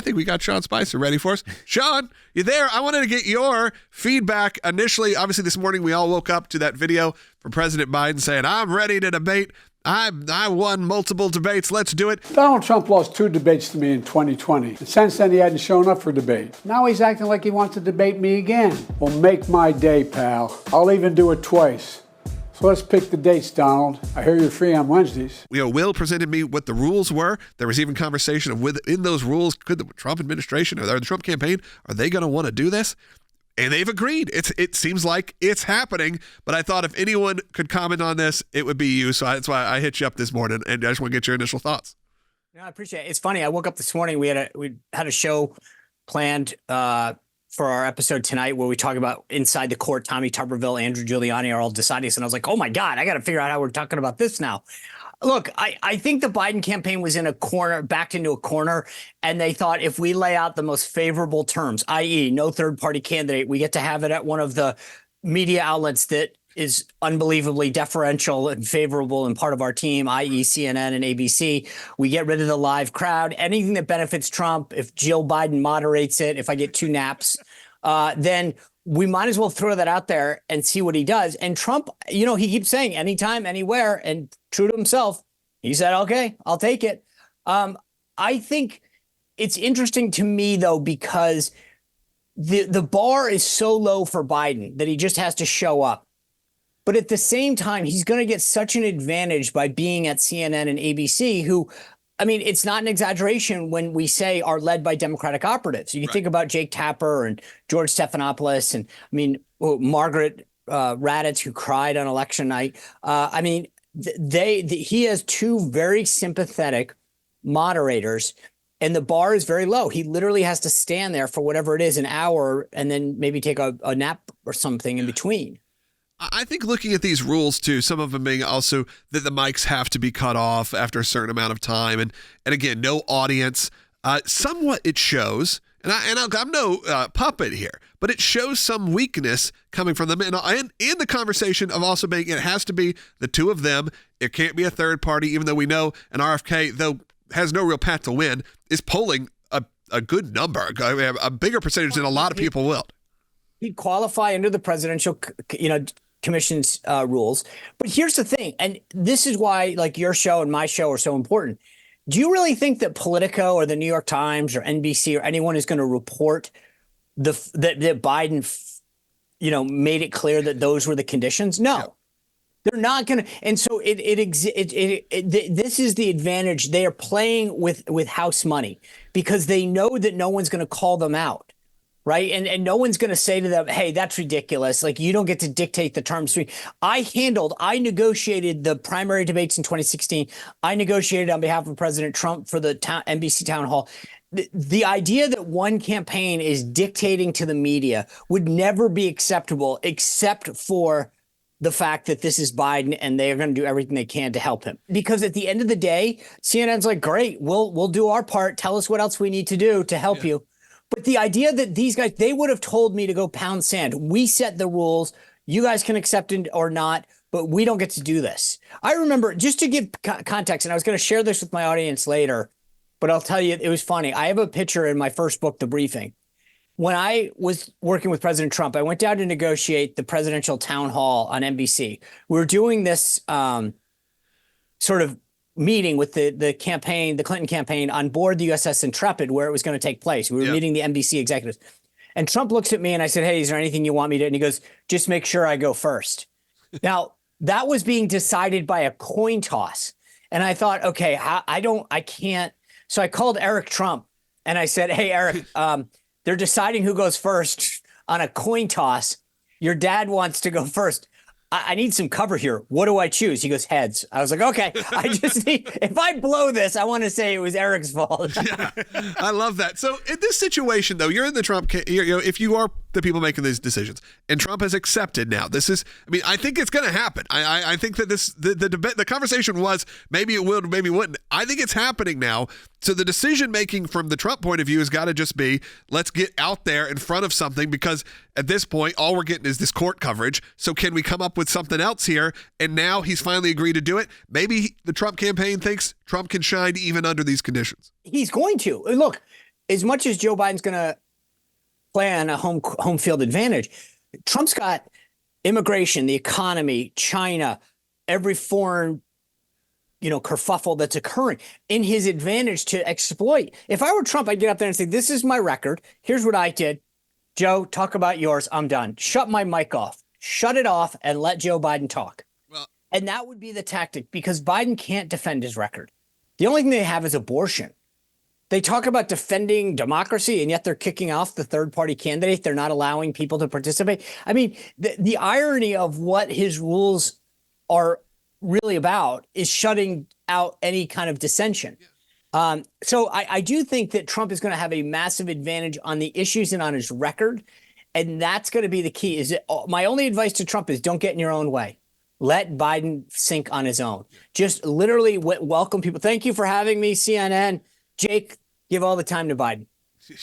I think we got Sean Spicer ready for us. Sean, you there? I wanted to get your feedback initially. Obviously, this morning we all woke up to that video from President Biden saying, I'm ready to debate. I won multiple debates. Let's do it. Donald Trump lost 2 debates to me in 2020. And since then, he hadn't shown up for debate. Now he's acting like he wants to debate me again. Well, make my day, pal. I'll even do it twice. So let's pick the dates, Donald. I hear you're free on Wednesdays. Will presented me what the rules were. There was even conversation of within those rules, could the Trump administration or the Trump campaign, are they going to want to do this? And they've agreed. It seems like it's happening. But I thought if anyone could comment on this, it would be you. So that's why I hit you up this morning, and I just want to get your initial thoughts. Yeah, I appreciate it. It's funny. I woke up this morning. We had a show planned for our episode tonight where we talk about inside the court. Tommy Tuberville, Andrew Giuliani are all deciding this. And I was like, oh my God, I got to figure out how we're talking about this now. Look, I think the Biden campaign was in a corner, backed into a corner, and they thought if we lay out the most favorable terms, i.e. no third party candidate, we get to have it at one of the media outlets that is unbelievably deferential and favorable and part of our team, i.e. CNN and ABC. We get rid of the live crowd. Anything that benefits Trump, if Jill Biden moderates it, if I get 2 naps, then we might as well throw that out there and see what he does. And Trump, he keeps saying anytime, anywhere, and true to himself, he said, okay, I'll take it. I think it's interesting to me, though, because the bar is so low for Biden that he just has to show up. But at the same time, he's going to get such an advantage by being at CNN and ABC, who, I mean, it's not an exaggeration when we say are led by Democratic operatives. You can think about Jake Tapper and George Stephanopoulos and, Margaret Raddatz, who cried on election night. He has 2 very sympathetic moderators, and the bar is very low. He literally has to stand there for whatever it is, an hour, and then maybe take a nap or something in between. I think looking at these rules too, some of them being also that the mics have to be cut off after a certain amount of time, and again, no audience. Somewhat it shows, and I'm no puppet here, but it shows some weakness coming from them, and in the conversation of also being it has to be the 2 of them. It can't be a third party, even though we know an RFK, though has no real path to win, is polling a good number, a bigger percentage than a lot of people will. He'd qualify under the presidential, commission's rules. But here's the thing, and this is why like your show and my show are so important. Do you really think that Politico or the New York Times or NBC or anyone is going to report that Biden, made it clear that those were the conditions? No. They're not going to. And so this is the advantage. They are playing with house money because they know that no one's going to call them out. Right. And no one's going to say to them, hey, that's ridiculous. Like, you don't get to dictate the terms. I negotiated the primary debates in 2016. I negotiated on behalf of President Trump for the NBC town hall. The idea that one campaign is dictating to the media would never be acceptable, except for the fact that this is Biden and they are going to do everything they can to help him. Because at the end of the day, CNN's like, great, we'll do our part. Tell us what else we need to do to help you. But the idea that these guys, they would have told me to go pound sand. We set the rules. You guys can accept it or not, but we don't get to do this. I remember, just to give context, and I was going to share this with my audience later, but I'll tell you, it was funny. I have a picture in my first book, The Briefing. When I was working with President Trump, I went down to negotiate the presidential town hall on NBC. We were doing this sort of meeting with the campaign, the Clinton campaign, on board the USS Intrepid, where it was going to take place. We were meeting the NBC executives. And Trump looks at me and I said, hey, is there anything you want me to? And he goes, just make sure I go first. Now, that was being decided by a coin toss. And I thought, okay, I can't. So I called Eric Trump and I said, hey, Eric, they're deciding who goes first on a coin toss. Your dad wants to go first. I need some cover here. What do I choose? He goes, heads. I was like, okay, I just need, if I blow this, I want to say it was Eric's fault. Yeah, I love that. So in this situation, though, you're in the Trump, if you are the people making these decisions, and Trump has accepted now, I think it's going to happen. I think that the debate, the conversation was maybe it will, maybe it wouldn't. I think it's happening now. So the decision making from the Trump point of view has got to just be, let's get out there in front of something, because at this point, all we're getting is this court coverage. So can we come up with something else here? And now he's finally agreed to do it. Maybe the Trump campaign thinks Trump can shine even under these conditions. He's going to. Look, as much as Joe Biden's going to play on a home field advantage, Trump's got immigration, the economy, China, every foreign kerfuffle that's occurring in his advantage to exploit. If I were Trump, I'd get up there and say, this is my record. Here's what I did. Joe, talk about yours. I'm done. Shut my mic off. Shut it off and let Joe Biden talk. Well, and that would be the tactic, because Biden can't defend his record. The only thing they have is abortion. They talk about defending democracy, and yet they're kicking off the third-party candidate. They're not allowing people to participate. I mean, the irony of what his rules are really about is shutting out any kind of dissension. So I do think that Trump is going to have a massive advantage on the issues and on his record, and that's going to be the key. My only advice to Trump is don't get in your own way. Let Biden sink on his own. Just literally welcome people. Thank you for having me, CNN. Jake, give all the time to Biden.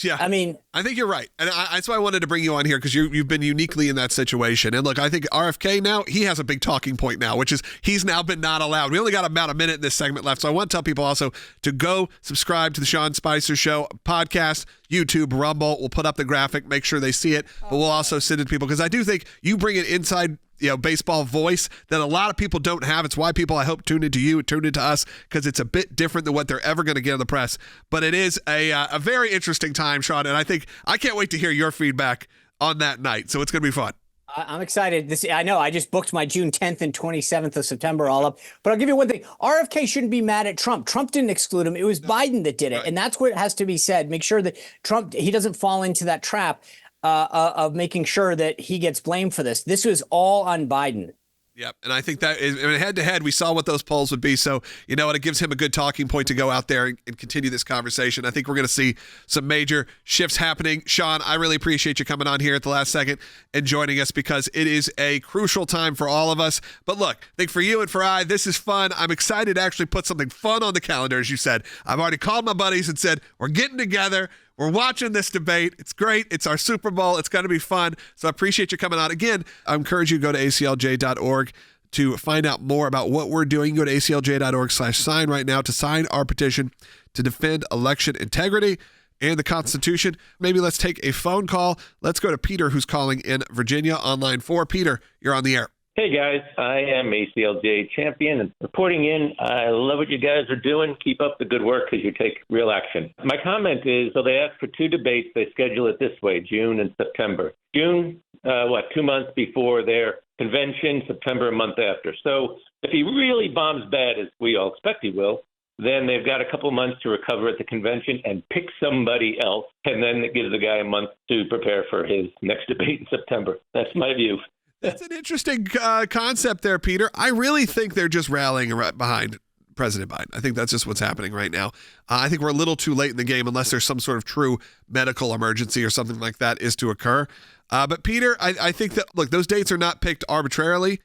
Yeah, I mean, I think you're right. And that's why I wanted to bring you on here, because you've been uniquely in that situation. And look, I think RFK now, he has a big talking point now, which is he's now been not allowed. We only got about a minute in this segment left. So I want to tell people also to go subscribe to the Sean Spicer Show podcast, YouTube, Rumble. We'll put up the graphic, make sure they see it. But we'll also send it to people, because I do think you bring an inside baseball voice that a lot of people don't have. It's why people, I hope, tune into you and tune into us, because it's a bit different than what they're ever going to get in the press. But it is a very interesting time, Sean, and I can't wait to hear your feedback on that night. So it's going to be fun. I'm excited. I know I just booked my June 10th and 27th of September all up. But I'll give you one thing. RFK shouldn't be mad at Trump. Trump didn't exclude him. It was Biden that did it. Right. And that's what has to be said. Make sure that Trump, he doesn't fall into that trap of making sure that he gets blamed for this. This was all on Biden. Yep. And I think that is, head to head, we saw what those polls would be. So, you know what? It gives him a good talking point to go out there and continue this conversation. I think we're going to see some major shifts happening. Sean, I really appreciate you coming on here at the last second and joining us, because it is a crucial time for all of us. But look, I think for you and for this is fun. I'm excited to actually put something fun on the calendar, as you said. I've already called my buddies and said, we're getting together. We're watching this debate. It's great. It's our Super Bowl. It's going to be fun. So I appreciate you coming on. Again, I encourage you to go to aclj.org to find out more about what we're doing. Go to aclj.org/sign right now to sign our petition to defend election integrity and the Constitution. Maybe let's take a phone call. Let's go to Peter, who's calling in Virginia on line 4. Peter, you're on the air. Hey, guys. I am ACLJ champion and reporting in. I love what you guys are doing. Keep up the good work because you take real action. My comment is, so they asked for 2 debates. They schedule it this way, June and September. June, 2 months before their convention, September a month after. So if he really bombs bad, as we all expect he will, then they've got a couple months to recover at the convention and pick somebody else. And then it gives the guy a month to prepare for his next debate in September. That's my view. That's an interesting concept there, Peter. I really think they're just rallying behind President Biden. I think that's just what's happening right now. I think we're a little too late in the game, unless there's some sort of true medical emergency or something like that is to occur. But Peter, I think that, look, those dates are not picked arbitrarily.